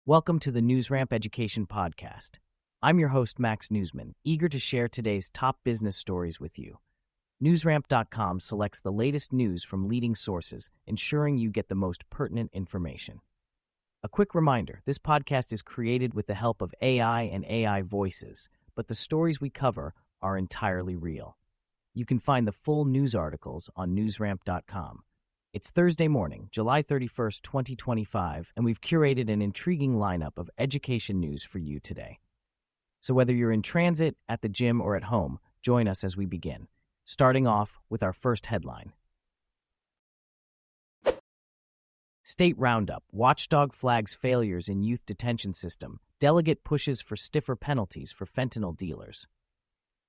Welcome to the NewsRamp Education Podcast. I'm your host, Max Newsman, eager to share today's top business stories with you. NewsRamp.com selects the latest news from leading sources, ensuring you get the most pertinent information. A quick reminder, this podcast is created with the help of AI and AI voices, but the stories we cover are entirely real. You can find the full news articles on NewsRamp.com. It's Thursday morning, July 31st, 2025, and we've curated an intriguing lineup of education news for you today. So whether you're in transit, at the gym, or at home, join us as we begin, starting off with our first headline. State Roundup, Watchdog flags failures in youth detention system. Delegate pushes for stiffer penalties for fentanyl dealers.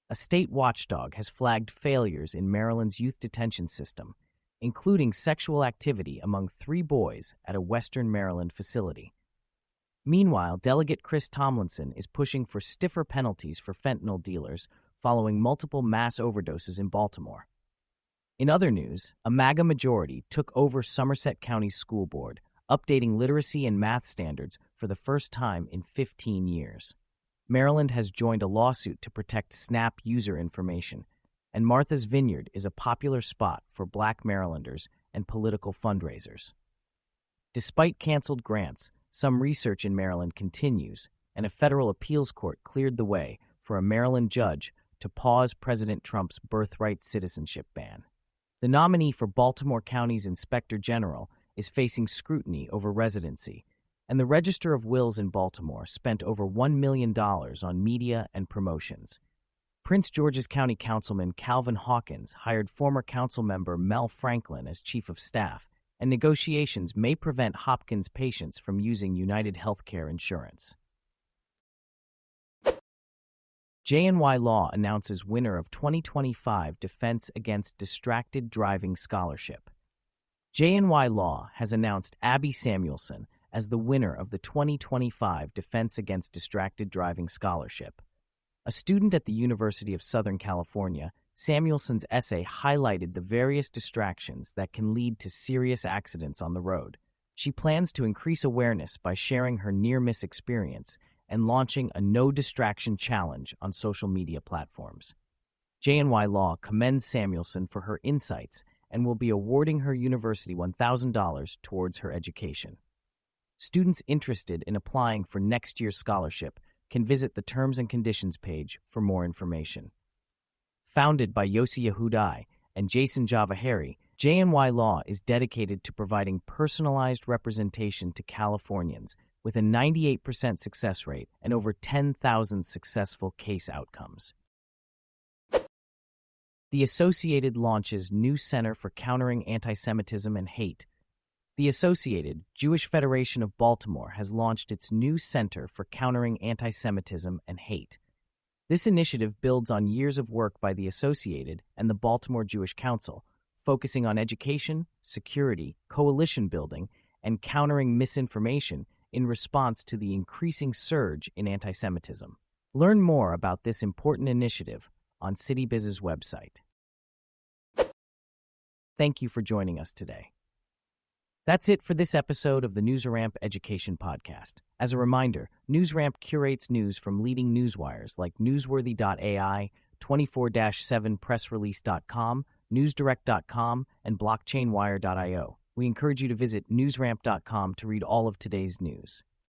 A state watchdog has flagged failures in Maryland's youth detention system, including sexual activity among 3 boys at a Western Maryland facility. Meanwhile, Delegate Chris Tomlinson is pushing for stiffer penalties for fentanyl dealers following multiple mass overdoses in Baltimore. In other news, a MAGA majority took over Somerset County School Board, updating literacy and math standards for the first time in 15 years. Maryland has joined a lawsuit to protect SNAP user information, and Martha's Vineyard is a popular spot for Black Marylanders and political fundraisers. Despite canceled grants, some research in Maryland continues, and a federal appeals court cleared the way for a Maryland judge to pause President Trump's birthright citizenship ban. The nominee for Baltimore County's Inspector General is facing scrutiny over residency, and the Register of Wills in Baltimore spent over $1 million on media and promotions. Prince George's County Councilman Calvin Hawkins hired former council member Mel Franklin as chief of staff, and negotiations may prevent Hopkins patients from using United Healthcare insurance. J&Y Law announces winner of 2025 Defense Against Distracted Driving Scholarship. J&Y Law has announced Abby Samuelson as the winner of the 2025 Defense Against Distracted Driving Scholarship. A student at the University of Southern California, Samuelson's essay highlighted the various distractions that can lead to serious accidents on the road. She plans to increase awareness by sharing her near-miss experience and launching a No Distraction Challenge on social media platforms. J&Y Law commends Samuelson for her insights and will be awarding her university $1,000 towards her education. Students interested in applying for next year's scholarship can visit the Terms and Conditions page for more information. Founded by Yossi Yehudai and Jason Javahari, J&Y Law is dedicated to providing personalized representation to Californians with a 98% success rate and over 10,000 successful case outcomes. The Associated launches new Center for Countering Antisemitism and Hate. The Associated, Jewish Federation of Baltimore, has launched its new Center for Countering Antisemitism and Hate. This initiative builds on years of work by the Associated and the Baltimore Jewish Council, focusing on education, security, coalition building, and countering misinformation in response to the increasing surge in antisemitism. Learn more about this important initiative on CityBiz's website. Thank you for joining us today. That's it for this episode of the NewsRamp Education Podcast. As a reminder, NewsRamp curates news from leading newswires like Newsworthy.ai, 24-7pressrelease.com, NewsDirect.com, and BlockchainWire.io. We encourage you to visit NewsRamp.com to read all of today's news.